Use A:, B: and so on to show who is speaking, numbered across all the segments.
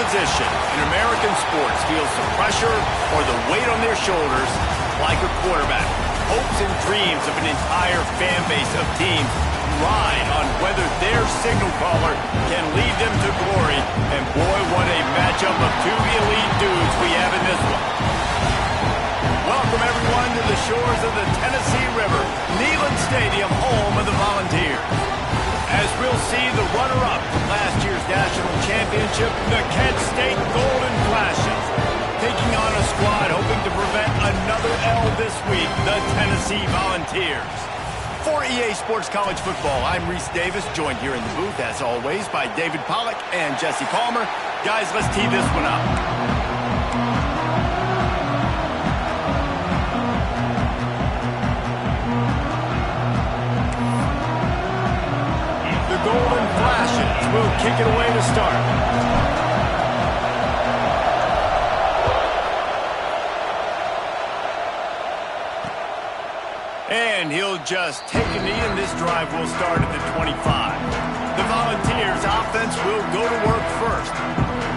A: position in American sports feels the pressure or the weight on their shoulders like a quarterback. Hopes and dreams of an entire fan base of teams ride on whether their signal caller can lead them to glory. And boy, what a matchup of two elite dudes we have in this one. Welcome everyone to the shores of the Tennessee River, Neyland Stadium, home of the Volunteers. As we'll see the runner-up from last year's national championship, the Kent State Golden Flashes, taking on a squad hoping to prevent another L this week, the Tennessee Volunteers. For EA Sports College Football, I'm Reese Davis, joined here in the booth, as always, by David Pollack and Jesse Palmer. Guys, let's tee this one up. The Golden Flashes will kick it away to start. And he'll just take a knee, and this drive will start at the 25. The Volunteers' offense will go to work first.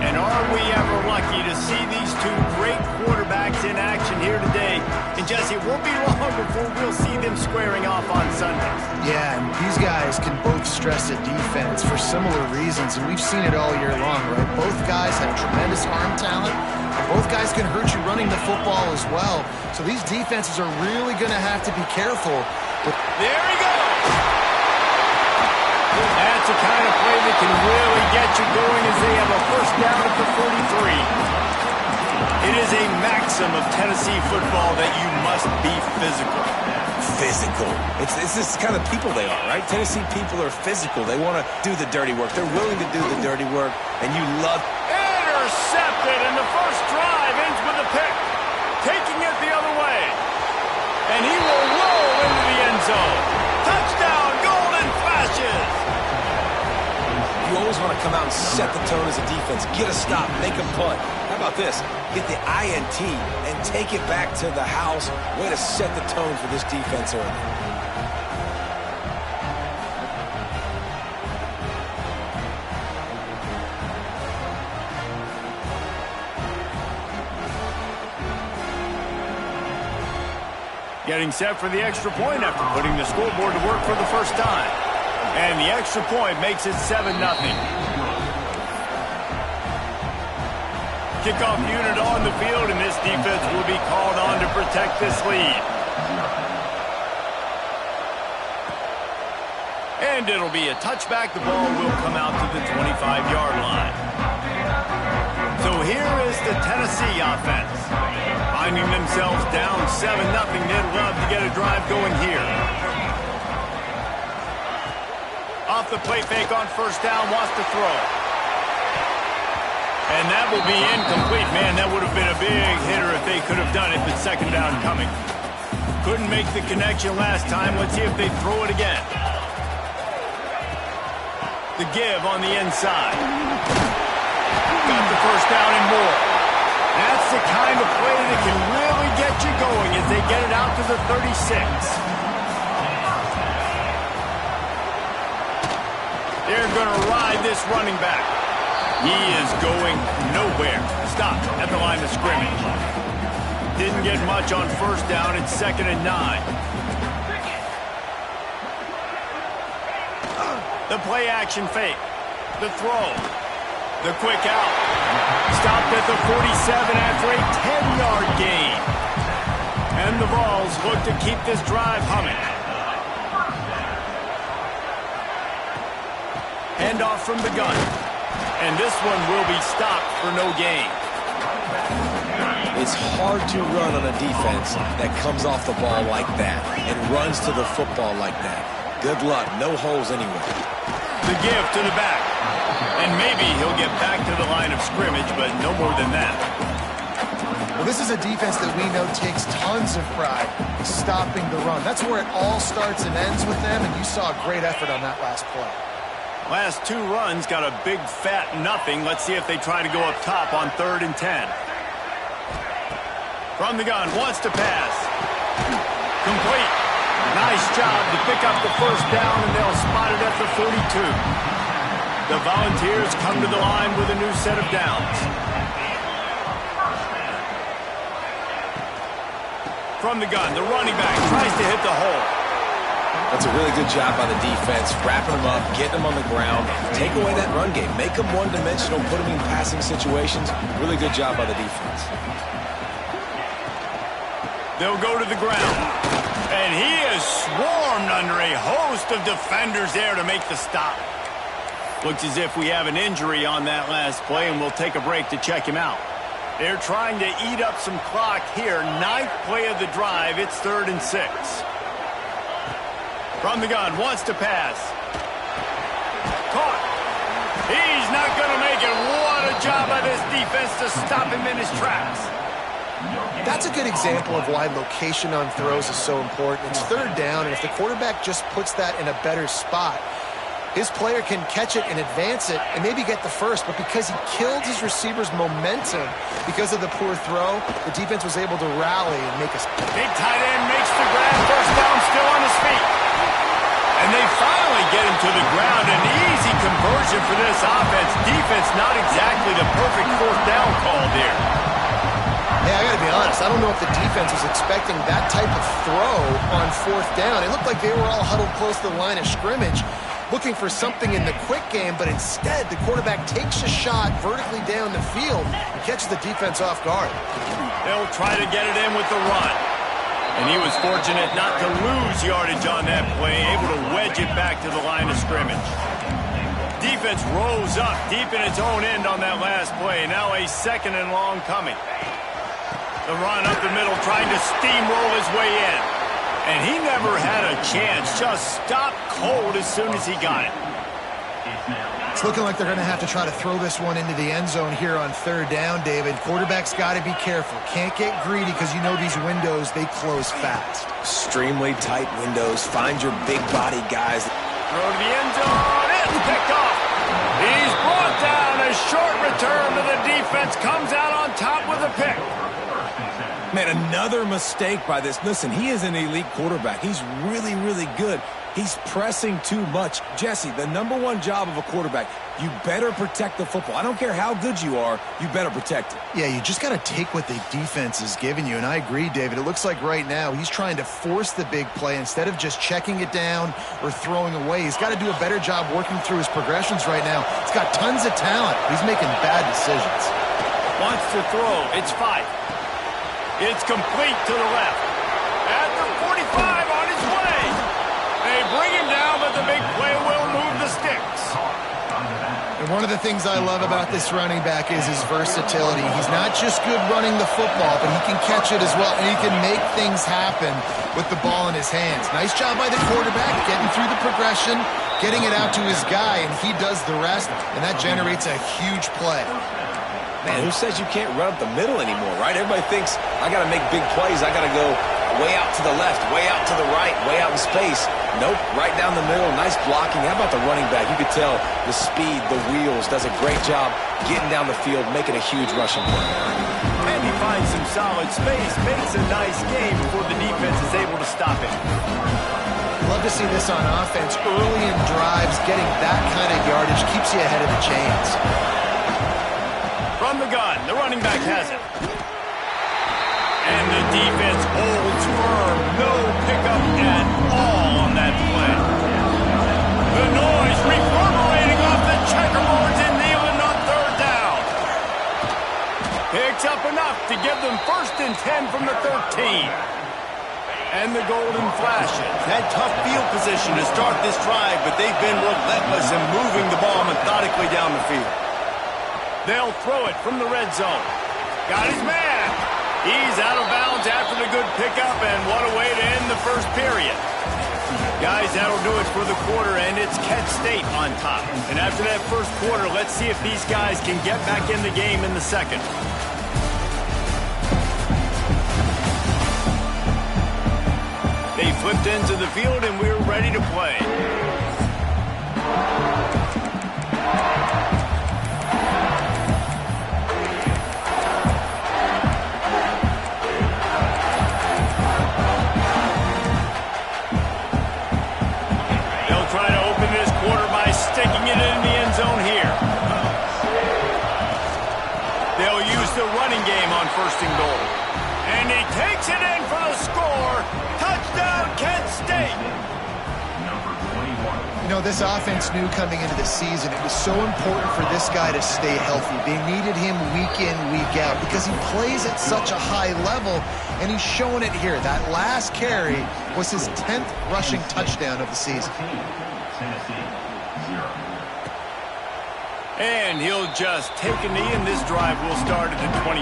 A: And are we ever lucky to see these two great quarterbacks in action here today? And Jesse, it won't be long before we'll see them squaring off on Sundays.
B: Yeah, and these guys can both stress a defense for similar reasons, and we've seen it all year long, right? Both guys have tremendous arm talent. Both guys can hurt you running the football as well. So these defenses are really going to have to be careful.
A: There he goes! That's the kind of play that can really get you going as they have a first down at the 43. It is a maxim of Tennessee football that you must be physical.
C: Physical. It's this kind of people they are, right? Tennessee people are physical. They want to do the dirty work. They're willing to do the dirty work, and you love...
A: Intercepted, and the first drive ends with a pick. Taking it the other way. And he will roll into the end zone. Touchdown, Golden Flashes!
C: You always want to come out and set the tone as a defense. Get a stop, make a punt. How about this? Get the INT and take it back to the house. Way to set the tone for this defense early.
A: Getting set for the extra point after putting the scoreboard to work for the first time. And the extra point makes it 7-0. Kickoff unit on the field, and this defense will be called on to protect this lead. And it'll be a touchback. The ball will come out to the 25-yard line. So here is the Tennessee offense. Finding themselves down 7-0, they'd love to get a drive going here. Off the play fake on first down, wants to throw. And that will be incomplete. Man, that would have been a big hitter if they could have done it, but second down coming. Couldn't make the connection last time. Let's see if they throw it again. The give on the inside. Got the first down and more. That's the kind of play that can really get you going as they get it out to the 36. They're going to ride this running back. He is going nowhere. Stopped at the line of scrimmage. Didn't get much on first down. It's 2nd and 9. The play action fake. The throw. The quick out. Stopped at the 47 after a 10-yard gain. And the Vols look to keep this drive humming. Handoff from the gun. And this one will be stopped for no gain.
C: It's hard to run on a defense that comes off the ball like that and runs to the football like that. Good luck. No holes anywhere.
A: The give to the back. And maybe he'll get back to the line of scrimmage, but no more than that.
B: Well, this is a defense that we know takes tons of pride stopping the run. That's where it all starts and ends with them, and you saw a great effort on that last play.
A: Last two runs got a big fat nothing. Let's see if they try to go up top on 3rd and 10. From the gun, wants to pass. Complete. Nice job to pick up the first down, and they'll spot it at the 42. The Volunteers come to the line with a new set of downs. From the gun, the running back tries to hit the hole.
C: That's a really good job by the defense, wrapping them up, getting them on the ground. Take away that run game. Make them one-dimensional, put them in passing situations. Really good job by the defense.
A: They'll go to the ground. And he is swarmed under a host of defenders there to make the stop. Looks as if we have an injury on that last play, and we'll take a break to check him out. They're trying to eat up some clock here. 9th play of the drive. It's 3rd and 6. From the gun, wants to pass. Caught. He's not going to make it. What a job by this defense to stop him in his tracks.
B: That's a good example of why location on throws is so important. It's 3rd down, and if the quarterback just puts that in a better spot, his player can catch it and advance it and maybe get the first, but because he killed his receiver's momentum because of the poor throw, the defense was able to rally and make a...
A: Big tight end makes the grab. First down, still on his feet. And they finally get him to the ground. An easy conversion for this offense. Defense not exactly the perfect 4th down call there.
B: Hey, I got to be honest. I don't know if the defense was expecting that type of throw on 4th down. It looked like they were all huddled close to the line of scrimmage, looking for something in the quick game, but instead the quarterback takes a shot vertically down the field and catches the defense off guard.
A: They'll try to get it in with the run. And he was fortunate not to lose yardage on that play, able to wedge it back to the line of scrimmage. Defense rose up deep in its own end on that last play. Now a 2nd and long coming. The run up the middle, trying to steamroll his way in. And he never had a chance. Just stopped cold as soon as he got it.
B: It's looking like they're going to have to try to throw this one into the end zone here on 3rd down, David. Quarterback's got to be careful. Can't get greedy because you know these windows, they close fast.
C: Extremely tight windows. Find your big body guys.
A: Throw to the end zone. It's picked off. He's brought down. A short return to the defense. Comes out on top with a pick.
C: Man, another mistake by this. Listen, he is an elite quarterback. He's really, really good. He's pressing too much. Jesse, the #1 job of a quarterback, you better protect the football. I don't care how good you are, you better protect it.
B: Yeah, you just got to take what the defense is giving you, and I agree, David. It looks like right now he's trying to force the big play instead of just checking it down or throwing away. He's got to do a better job working through his progressions right now. He's got tons of talent. He's making bad decisions.
A: Wants to throw. It's 5. It's complete to the left. At the 45 on his way. They bring him down, but the big play will move the sticks.
B: And one of the things I love about this running back is his versatility. He's not just good running the football, but he can catch it as well, and he can make things happen with the ball in his hands. Nice job by the quarterback, getting through the progression, getting it out to his guy, and he does the rest, and that generates a huge play.
C: Man, who says you can't run up the middle anymore, right? Everybody thinks, I got to make big plays. I got to go way out to the left, way out to the right, way out in space. Nope, right down the middle. Nice blocking. How about the running back? You could tell the speed, the wheels, does a great job getting down the field, making a huge rushing play.
A: And he finds some solid space, makes a nice game before the defense is able to stop him.
B: Love to see this on offense. Early in drives, getting that kind of yardage keeps you ahead of the chains.
A: From the gun, the running back has it. And the defense holds firm. No pickup at all on that play. The noise reverberating off the checkerboards in Nealon on 3rd down. Picks up enough to give them 1st and 10 from the 13. And the golden flashes. Had tough field position to start this drive, but they've been relentless in moving the ball methodically down the field. They'll throw it from the red zone. Got his man. He's out of bounds after the good pickup, and what a way to end the first period. Guys, that'll do it for the quarter, and it's Kent State on top. And after that first quarter, let's see if these guys can get back in the game in the second. They flipped into the field, and we're ready to play. Sticking it in the end zone And he takes it in for the score. Touchdown, Kent State.
B: You know, this offense knew coming into the season it was so important for this guy to stay healthy. They needed him week in, week out because he plays at such a high level, and he's showing it here. That last carry was his 10th rushing touchdown of the season.
A: And he'll just take a knee, and this drive will start at the 25.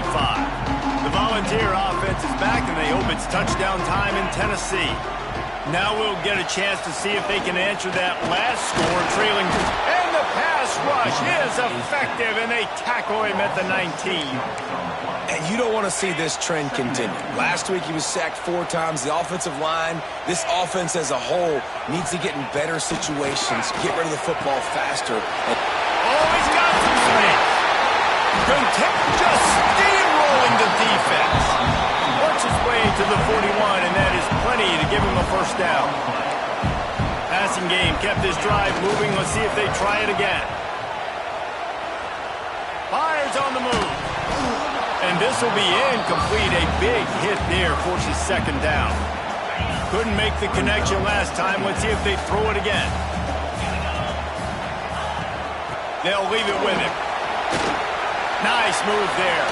A: The Volunteer offense is back, and they hope it's touchdown time in Tennessee. Now we'll get a chance to see if they can answer that last score, trailing. And the pass rush is effective, and they tackle him at the 19.
C: And you don't want to see this trend continue. Last week he was sacked 4 times. The offensive line, this offense as a whole, needs to get in better situations, get rid of the football faster.
A: Oh, he's got some space. Just steamrolling the defense. Works his way to the 41, and that is plenty to give him a first down. Passing game kept this drive moving. Let's see if they try it again. Fires on the move. And this will be incomplete. A big hit there forces second down. Couldn't make the connection last time. Let's see if they throw it again. They'll leave it with him. Nice move there.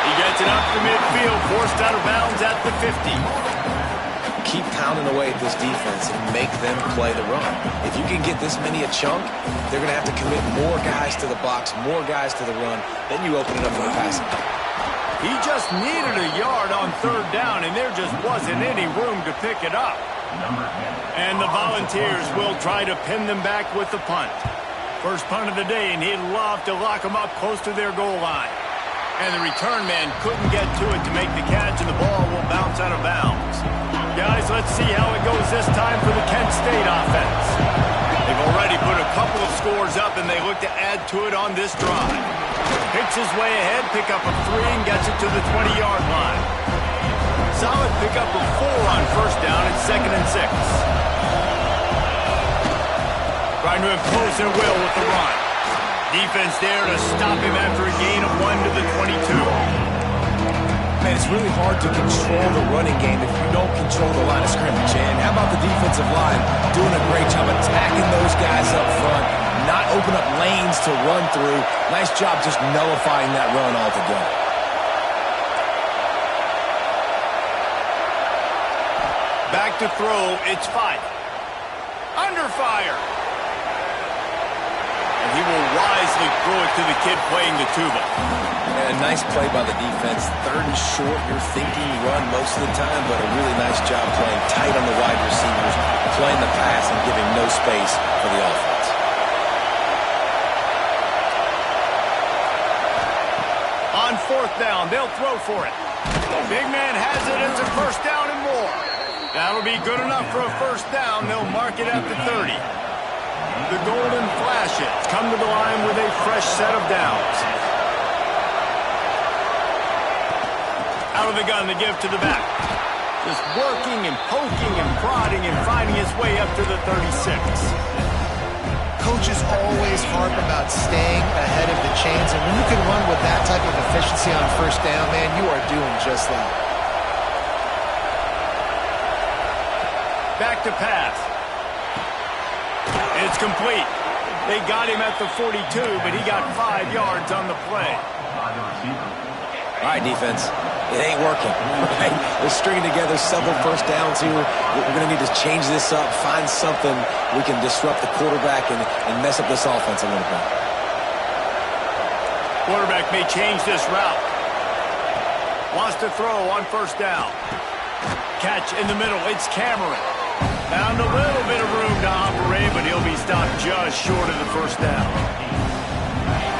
A: He gets it up the midfield, forced out of bounds at the 50.
C: Keep pounding away at this defense and make them play the run. If you can get this many a chunk, they're going to have to commit more guys to the box, more guys to the run. Then you open it up for the passing.
A: He just needed a yard on third down, and there just wasn't any room to pick it up. And the Volunteers will try to pin them back with the punt. First punt of the day, and he'd love to lock them up close to their goal line. And the return man couldn't get to it to make the catch, and the ball will bounce out of bounds. Guys, let's see how it goes this time for the Kent State offense. They've already put a couple of scores up, and they look to add to it on this drive. Picks his way ahead, pick up a 3, and gets it to the 20-yard line. Solid pickup of 4 on first down and 2nd and 6. Trying to impose their will with the run. Defense there to stop him after a gain of 1 to the 22.
C: Man, it's really hard to control the running game if you don't control the line of scrimmage. And how about the defensive line doing a great job attacking those guys up front, not open up lanes to run through. Nice job just nullifying that run altogether.
A: Back to throw, it's Fife. Under fire. And he will wisely throw it to the kid playing the tuba.
C: And a nice play by the defense. 3rd and short, you're thinking run most of the time, but a really nice job playing tight on the wide receivers, playing the pass and giving no space for the offense.
A: On 4th down, they'll throw for it. The big man has it. It's a first down and more. That'll be good enough for a first down. They'll mark it at the 30. The Golden Flashes come to the line with a fresh set of downs. Out of the gun, the give to the back. Just working and poking and prodding and finding his way up to the 36.
B: Coaches always harp about staying ahead of the chains, and when you can run with that type of efficiency on first down, man, you are doing just that.
A: Back to pass. It's complete. They got him at the 42, but he got 5 yards on the play.
C: All right, defense. It ain't working. Right? We're stringing together several first downs here. We're going to need to change this up, find something we can disrupt the quarterback and mess up this offense a little bit.
A: Quarterback may change this route. Wants to throw on first down. Catch in the middle. It's Cameron. Found a little bit of room to operate, but he'll be stopped just short of the first down.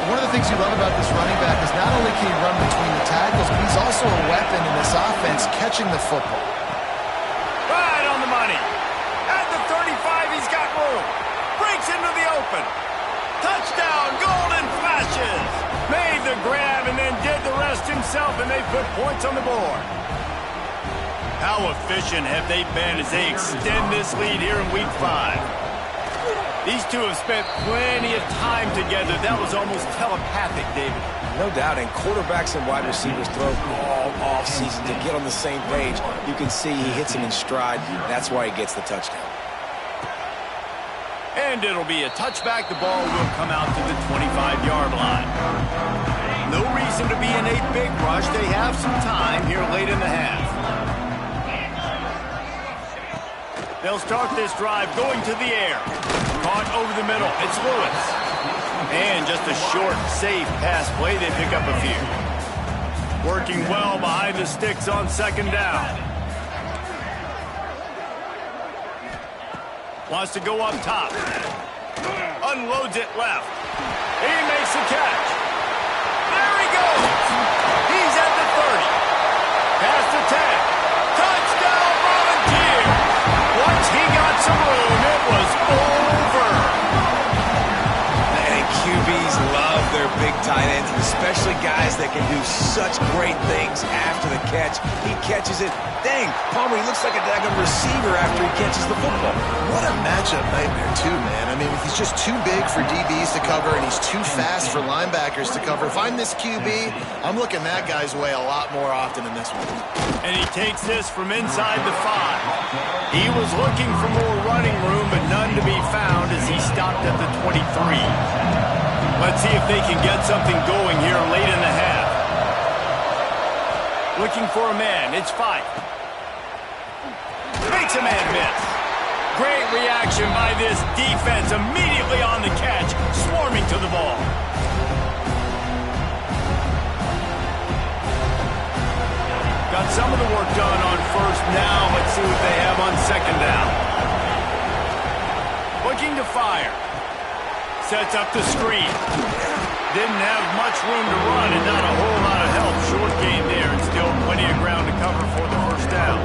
B: One of the things you love about this running back is not only can he run between the tackles, but he's also a weapon in this offense catching the football.
A: Right on the money. At the 35, he's got room. Breaks into the open. Touchdown, Golden Flashes. Made the grab and then did the rest himself, and they put points on the board. How efficient have they been as they extend this lead here in Week 5? These two have spent plenty of time together. That was almost telepathic, David.
C: No doubt, and quarterbacks and wide receivers throw all off-season to get on the same page. You can see he hits him in stride. That's why he gets the touchdown.
A: And it'll be a touchback. The ball will come out to the 25-yard line. No reason to be in a big rush. They have some time here late in the half. They'll start this drive going to the air. Caught over the middle. It's Lewis. And just a short, safe pass play. They pick up a few. Working well behind the sticks on second down. Wants to go up top. Unloads it left. He makes the catch. There he goes. He's at the 30. Past the 10. Touchdown, Volunteer. Once he got some room, it was over.
C: And QBs love their big tight ends, especially guys that can do such great things after the catch. He catches it. Dang, Palmer, he looks like a daggone receiver after he catches the football.
B: What a matchup nightmare, too, man. I mean, he's just too big for DBs to cover, and he's too fast for linebackers to cover. If I'm this QB, I'm looking that guy's way a lot more often than this one.
A: And he takes this from inside the 5. He was looking for more running room, but none to be found as he stopped at the 23. Let's see if they can get something going here late in the half. Looking for a man. It's 5. Makes a man miss. Great reaction by this defense. Immediately on the catch, swarming to the ball. Got some of the work done on first. Now let's see what they have on second down. Looking to fire. Sets up the screen. Didn't have much room to run and not a whole lot of help. Short game there and still plenty of ground to cover for the first down.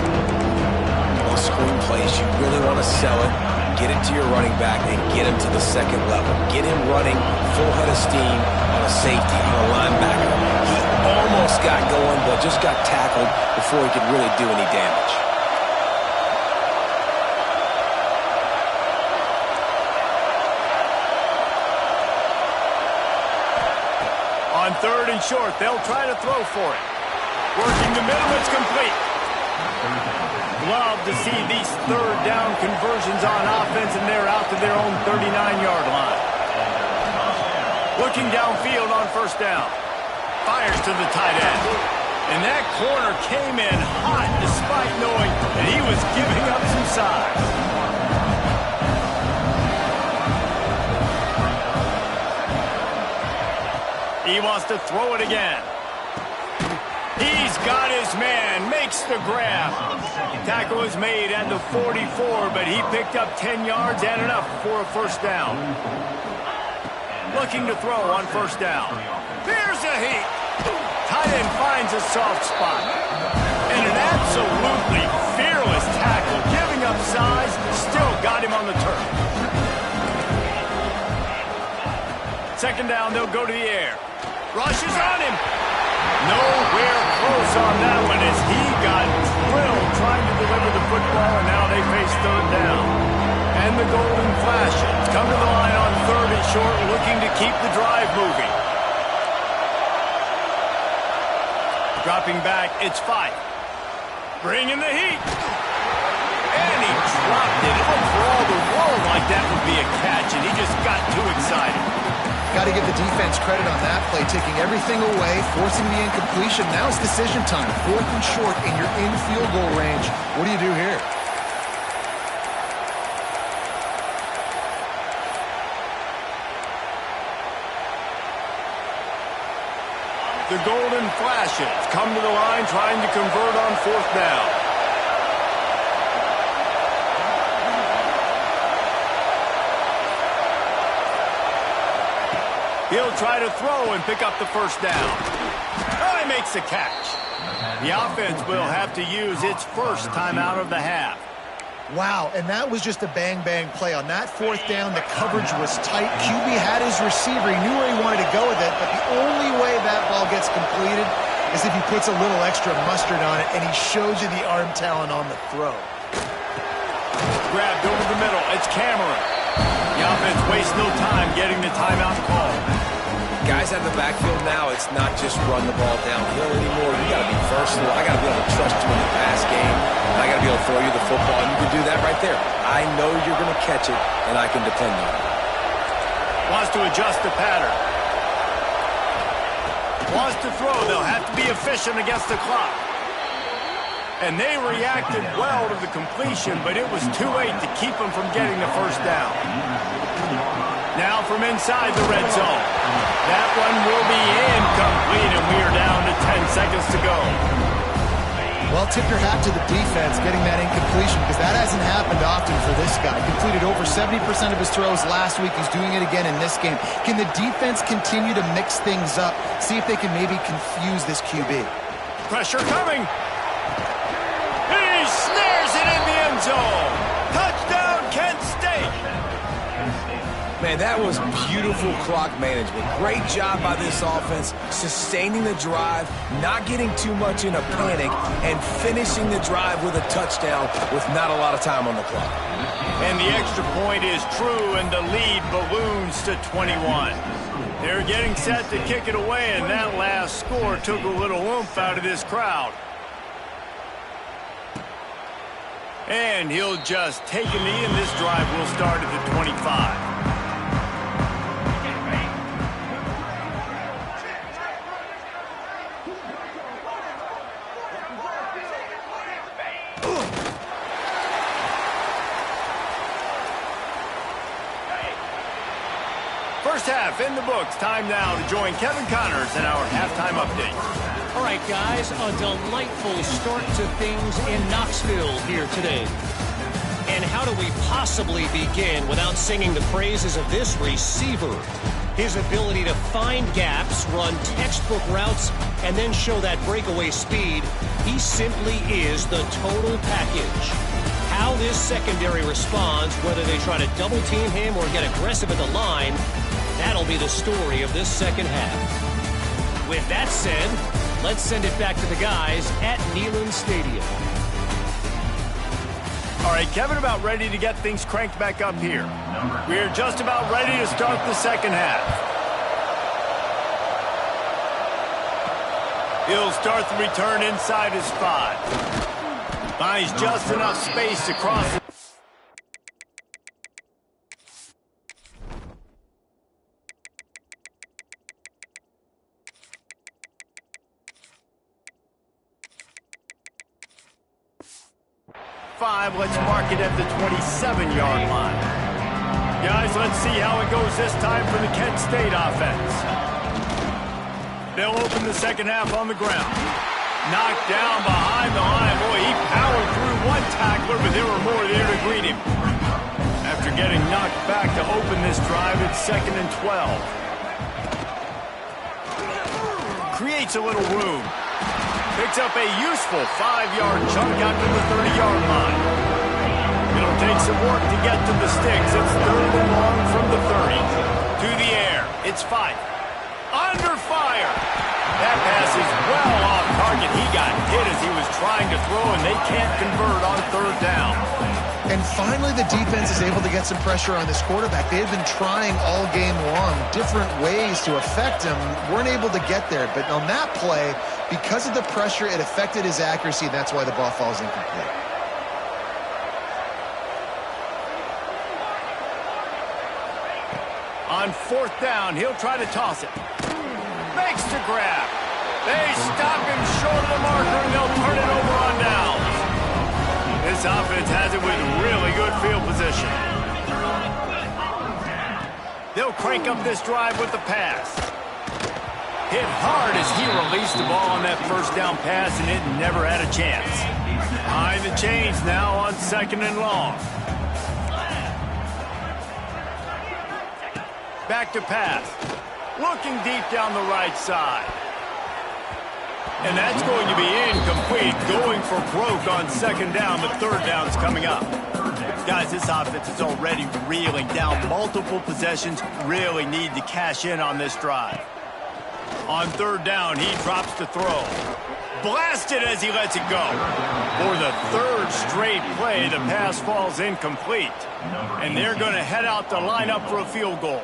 C: On screen plays, you really want to sell it, get it to your running back, and get him to the second level. Get him running full head of steam on a safety, on a linebacker. He almost got going, but just got tackled before he could really do any damage.
A: On third and short, they'll try to throw for it. Working the middle, it's complete. Love to see these third down conversions on offense, and they're out to their own 39-yard line. Looking downfield on first down. Fires to the tight end. And that corner came in hot despite knowing that he was giving up some size. He wants to throw it again. He's got his man, makes the grab. Tackle is made at the 44, but he picked up 10 yards and enough for a first down. Looking to throw on first down. Here's a heat. Tight end finds a soft spot. And an absolutely fearless tackle, giving up size, still got him on the turf. Second down, they'll go to the air. Rushes on him. Nowhere close on that one as he got drilled trying to deliver the football, and now they face third down. And the golden flashes come to the line on third and short, looking to keep the drive moving. Dropping back, it's 5. Bringing the heat. And he dropped it. It looked for all the world like that would be a catch, and he just got too excited.
B: Got to give the defense credit on that play, taking everything away, forcing the incompletion. Now it's decision time. Fourth and short, and you're in field goal range. What do you do here?
A: The golden flashes come to the line trying to convert on fourth down. He'll try to throw and pick up the first down. Oh, he makes the catch. The offense will have to use its first timeout of the half.
B: Wow, and that was just a bang-bang play. On that fourth down, the coverage was tight. QB had his receiver. He knew where he wanted to go with it, but the only way that ball gets completed is if he puts a little extra mustard on it, and he shows you the arm talent on the throw.
A: Grabbed over the middle. It's Cameron. The offense wastes no time getting the timeout call.
C: Guys out of the backfield now, it's not just run the ball downhill anymore. You got to be versatile. I got to be able to trust you in the pass game. And I got to be able to throw you the football, and you can do that right there. I know you're going to catch it, and I can depend on it.
A: Wants to adjust the pattern. Wants to throw. They'll have to be efficient against the clock. And they reacted well to the completion, but it was too late to keep them from getting the first down. Now from inside the red zone. That one will be incomplete, and we are down to 10 seconds to go.
B: Well, tip your hat to the defense getting that incompletion, because that hasn't happened often for this guy. Completed over 70% of his throws last week. He's doing it again in this game. Can the defense continue to mix things up? See if they can maybe confuse this QB.
A: Pressure coming. He snares it in the end zone. Touchdown, Kent State.
C: Man, that was beautiful clock management. Great job by this offense, sustaining the drive, not getting too much in a panic, and finishing the drive with a touchdown with not a lot of time on the clock.
A: And the extra point is true, and the lead balloons to 21. They're getting set to kick it away, and that last score took a little oomph out of this crowd. And he'll just take a knee, and this drive will start at the 25. First half in the books. Time now to join Kevin Connors in our halftime update.
D: All right, guys, a delightful start to things in Knoxville here today. And how do we possibly begin without singing the praises of this receiver? His ability to find gaps, run textbook routes, and then show that breakaway speed. He simply is the total package. How this secondary responds, whether they try to double-team him or get aggressive at the line, that'll be the story of this second half. With that said, let's send it back to the guys at Neyland Stadium.
A: All right, Kevin, about ready to get things cranked back up here. We're just about ready to start the second half. He'll start the return inside his 5. Finds just enough space to cross it. Let's mark it at the 27-yard line. Guys, let's see how it goes this time for the Kent State offense. They'll open the second half on the ground. Knocked down behind the line. Boy, he powered through one tackler, but there were more there to greet him. After getting knocked back to open this drive, it's 2nd and 12. Creates a little room. Picks up a useful 5-yard chunk out to the 30-yard line. It'll take some work to get to the sticks. It's 3rd and long from the 30. To the air. It's 5. Under fire. That pass is well off target. He got hit as he was trying to throw, and they can't convert on 3rd down.
B: And finally, the defense is able to get some pressure on this quarterback. They had been trying all game long different ways to affect him. Weren't able to get there. But on that play, because of the pressure, it affected his accuracy, and that's why the ball falls incomplete.
A: On 4th down, he'll try to toss it. Makes the grab. They stop him short of the marker, and they'll turn it over on downs. This offense has it with really good field position. They'll crank up this drive with the pass. Hit hard as he released the ball on that first down pass, and it never had a chance. Behind the chains now on 2nd and long. Back to pass. Looking deep down the right side. And that's going to be incomplete. Going for broke on 2nd down. The 3rd down's coming up. Guys, this offense is already reeling down multiple possessions. Really need to cash in on this drive. On 3rd down, he drops the throw. Blasted as he lets it go. For the 3rd straight play, the pass falls incomplete. And they're going to head out to line up for a field goal.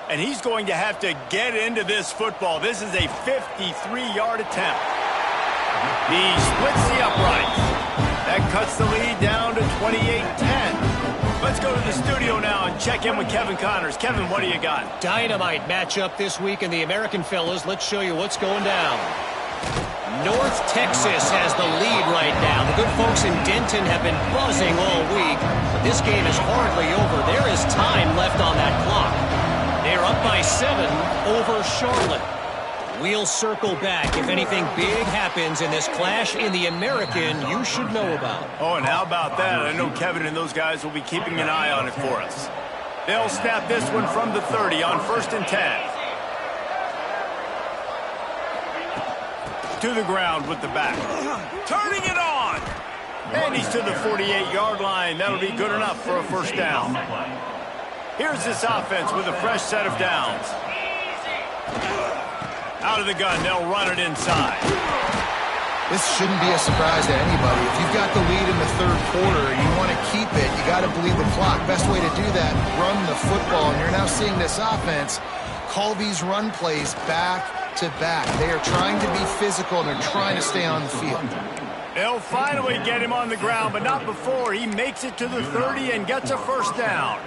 A: And he's going to have to get into this football. This is a 53-yard attempt. He splits the uprights. That cuts the lead down to 28-10. Let's go to the studio now and check in with Kevin Connors. Kevin, what do you got?
D: Dynamite matchup this week in the American fellas. Let's show you what's going down. North Texas has the lead right now. The good folks in Denton have been buzzing all week, but this game is hardly over. There is time left on that clock. They're up by 7 over Charlotte. We'll circle back if anything big happens in this clash in the American you should know about.
A: Oh, and how about that? I know Kevin and those guys will be keeping an eye on it for us. They'll snap this one from the 30 on 1st and 10. To the ground with the back. Turning it on! And he's to the 48-yard line. That'll be good enough for a first down. Here's this offense with a fresh set of downs. Out of the gun, they'll run it inside.
B: This shouldn't be a surprise to anybody. If you've got the lead in the third quarter and you want to keep it, you got to bleed the clock. Best way to do that, run the football. And you're now seeing this offense call these run plays back to back. They are trying to be physical, and they're trying to stay on the field.
A: They'll finally get him on the ground, but not before he makes it to the 30 and gets a first down.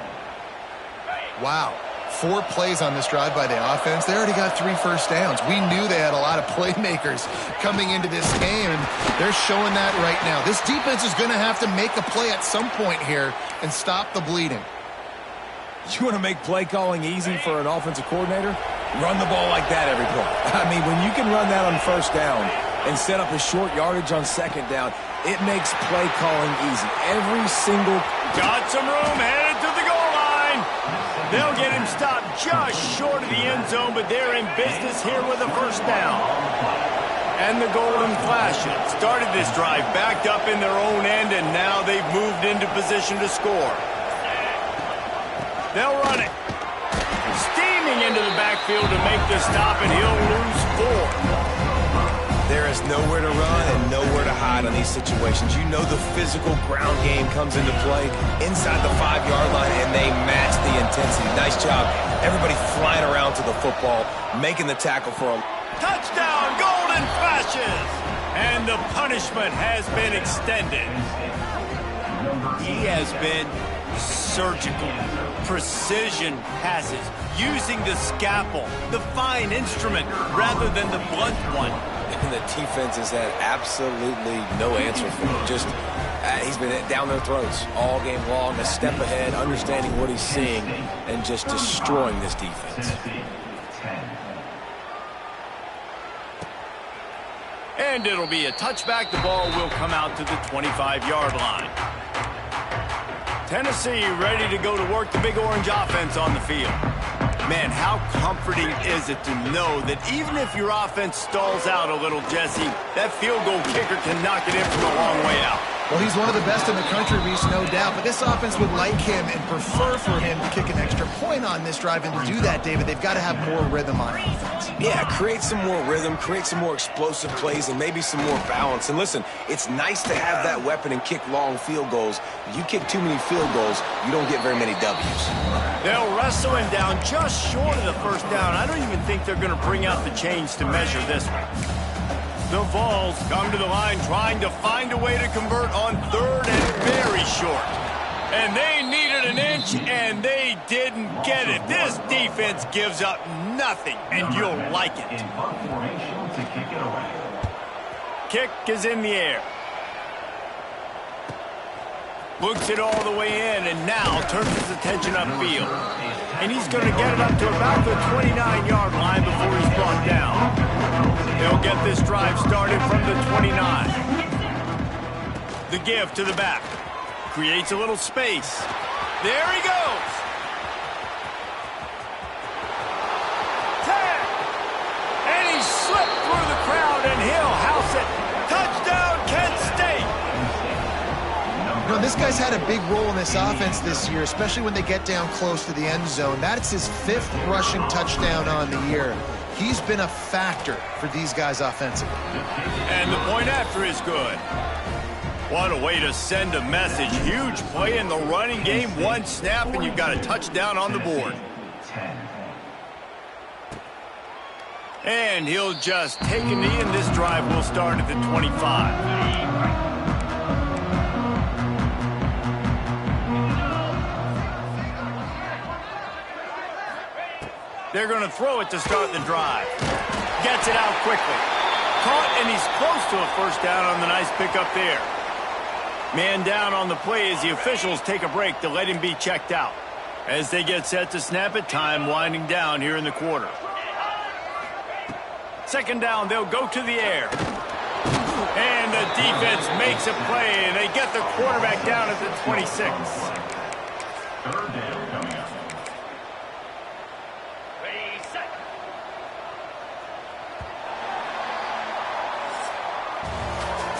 B: Wow. 4 plays on this drive by the offense. They already got 3 first downs. We knew they had a lot of playmakers coming into this game, and they're showing that right now. This defense is going to have to make a play at some point here and stop the bleeding.
C: You want to make play calling easy for an offensive coordinator? Run the ball like that every play. I mean, when you can run that on first down and set up a short yardage on second down, it makes play calling easy. Every single...
A: Got some room, headed to the goal line. They'll get him stopped just short of the end zone, but they're in business here with a first down. And the golden flashes started this drive backed up in their own end, and now they've moved into position to score. They'll run it. Steaming into the backfield to make the stop, and he'll lose 4.
C: There is nowhere to run and nowhere to hide on these situations. You know the physical ground game comes into play inside the 5-yard line, and they match the intensity. Nice job. Everybody flying around to the football, making the tackle for a
A: touchdown, golden flashes. And the punishment has been extended. He has been surgical, precision passes, using the scalpel, the fine instrument, rather than the blunt one.
C: And the defense has had absolutely no answer for him. Just, he's been down their throats all game long, a step ahead, understanding what he's seeing, and just destroying this defense.
A: And it'll be a touchback. The ball will come out to the 25-yard line. Tennessee ready to go to work, the big orange offense on the field. Man, how comforting is it to know that even if your offense stalls out a little, Jesse, that field goal kicker can knock it in from a long way out.
B: Well, he's one of the best in the country, Reese, no doubt. But this offense would like him and prefer for him to kick an extra point on this drive. And to do that, David, they've got to have more rhythm on offense.
C: Yeah, create some more rhythm, create some more explosive plays, and maybe some more balance. And listen, it's nice to have that weapon and kick long field goals. If you kick too many field goals, you don't get very many W's.
A: They'll wrestle him down just short of the first down. I don't even think they're going to bring out the chains to measure this one. The Vols come to the line trying to find a way to convert on 3rd and very short. And they needed an inch, and they didn't get it. This defense gives up nothing, and you'll like it. Kick is in the air. Looks it all the way in, and now turns his attention upfield. And he's going to get it up to about the 29-yard line before he's brought down. They'll get this drive started from the 29. The give to the back. Creates a little space. There he goes. 10. And he slipped through the crowd, and he'll house it. Touchdown, Kent State.
B: You know, this guy's had a big role in this offense this year, especially when they get down close to the end zone. That's his 5th rushing touchdown on the year. He's been a factor for these guys offensively.
A: And the point after is good. What a way to send a message. Huge play in the running game. 1 snap, and you've got a touchdown on the board. And he'll just take a knee, and this drive will start at the 25. They're going to throw it to start the drive. Gets it out quickly. Caught, and he's close to a first down on the nice pickup there. Man down on the play as the officials take a break to let him be checked out. As they get set to snap it, time winding down here in the quarter. Second down, they'll go to the air. And the defense makes a play, and they get the quarterback down at the 26.
E: Third down coming up.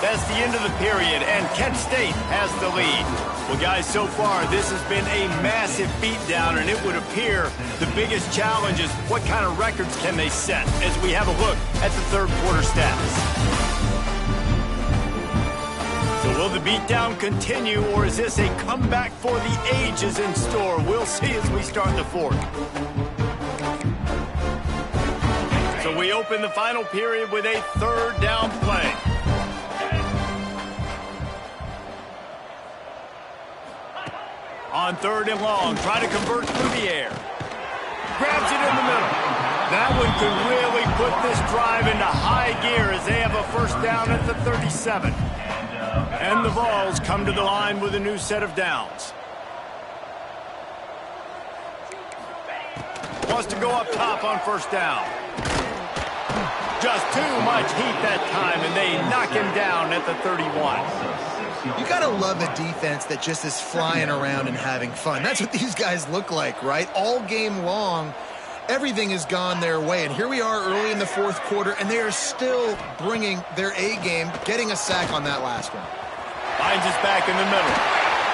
A: That's the end of the period, and Kent State has the lead. Well, guys, so far, this has been a massive beatdown, and it would appear the biggest challenge is what kind of records can they set as we have a look at the third quarter stats. So will the beatdown continue, or is this a comeback for the ages in store? We'll see as we start the fourth. So we open the final period with a third down play. On third and long, try to convert through the air. Grabs it in the middle. That one could really put this drive into high gear as they have a first down at the 37. And the Vols come to the line with a new set of downs. Wants to go up top on first down. Just too much heat that time, and they knock him down at the 31.
B: You got to love a defense that just is flying around and having fun. That's what these guys look like, right? All game long, everything has gone their way. And here we are early in the fourth quarter, and they are still bringing their A game, getting a sack on that last one.
A: Finds his back in the middle.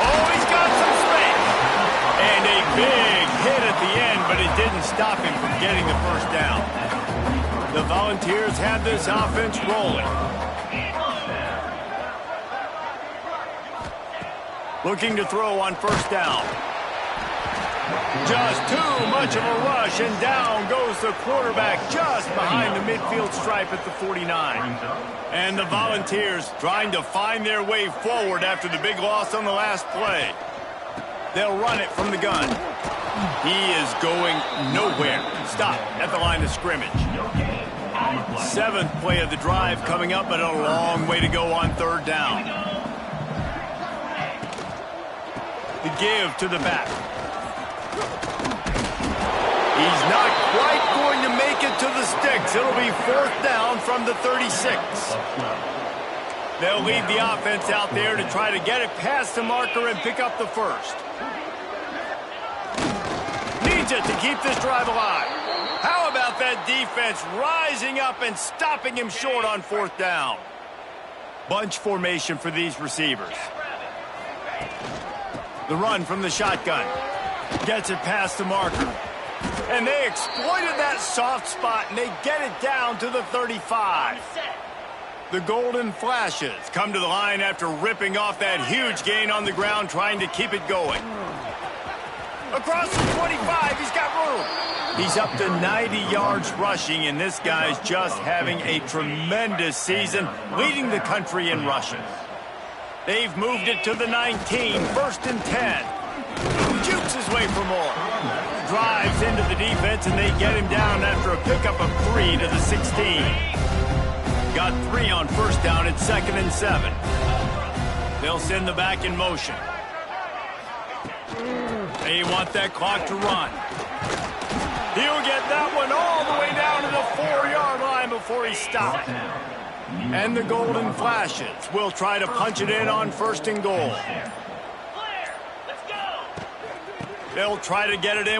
A: Oh, he's got some space. And a big hit at the end, but it didn't stop him from getting the first down. The Volunteers have this offense rolling. Looking to throw on first down. Just too much of a rush, and down goes the quarterback just behind the midfield stripe at the 49. And the Volunteers trying to find their way forward after the big loss on the last play. They'll run it from the gun. He is going nowhere. Stop at the line of scrimmage. Seventh play of the drive coming up, but a long way to go on third down. The give to the back. He's not quite going to make it to the sticks. It'll be fourth down from the 36. They'll leave the offense out there to try to get it past the marker and pick up the first. Needs it to keep this drive alive. How about that defense rising up and stopping him short on fourth down? Bunch formation for these receivers. The run from the shotgun. Gets it past the marker. And they exploited that soft spot, and they get it down to the 35. The Golden Flashes come to the line after ripping off that huge gain on the ground, trying to keep it going. Across the 25, he's got room. He's up to 90 yards rushing, and this guy's just having a tremendous season, leading the country in rushing. They've moved it to the 19, first and 10. Jukes his way for more. Drives into the defense, and they get him down after a pickup of 3 to the 16. Got 3 on first down at 2nd and 7. They'll send the back in motion. They want that clock to run. He'll get that one all the way down to the 4-yard line before he stopped. And the Golden Flashes will try to punch it in on first and goal. They'll try to get it in